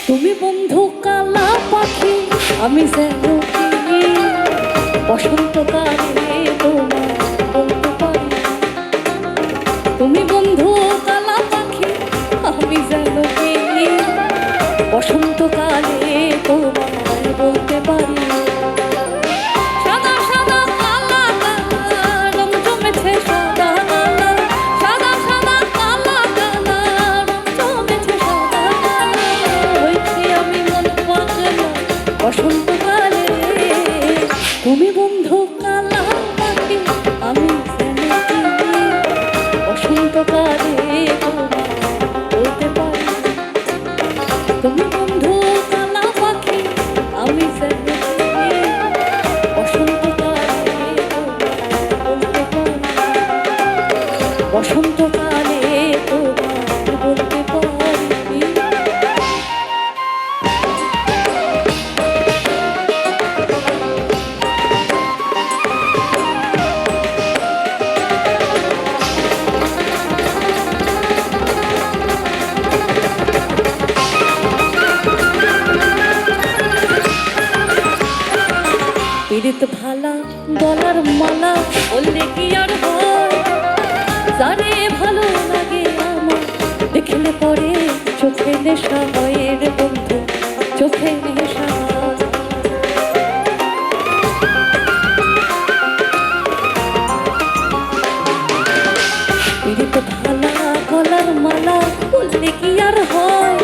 তুমি বন্ধু কালা পাখি, আমি যেন কি বসন্তকালে তোমার বলতে পারি। তুমি বন্ধু কালা পাখি, আমি যেন কি বসন্তকালে তোমার বলতে পারি। বসন্তকালে তুমি বন্ধু কালা পাখি, আমি যেন বসন্তকালে তোমার বলতে পারি। তুমি বন্ধু কালা পাখি, আমি যেন বসন্তকালে তোমার বলতে পারি। বসন্তকালে তোমার বলতে পারি। পীড়িত ভালা গলার মালা বললে কি আর হয়? জানে ভালো লাগে আমার, দেখলে পরে চোখে নেশা হয় রে বন্ধু, চোখে নেশা হয়। পীড়িত ভালা গলার মালা বললে কি আর হয়?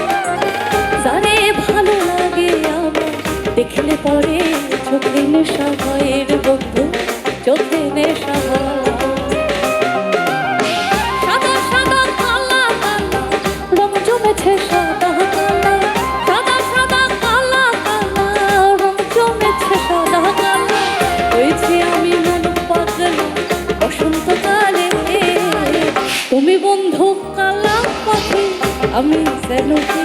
জানে ভালো লাগে আমার, দেখলে পরে চোখে নেশা হয় রে বন্ধু, চোখে নেশা হয়। সাদা সাদা কালা কালা রং জমেছে, সাদা কালা সাদা সাদা কালা কালা রং জমেছে, সাদা কালা হয়েছে আমি মন পাগলা বসন্তকালে। তুমি বন্ধু কালা পাখি, আমি যেন কি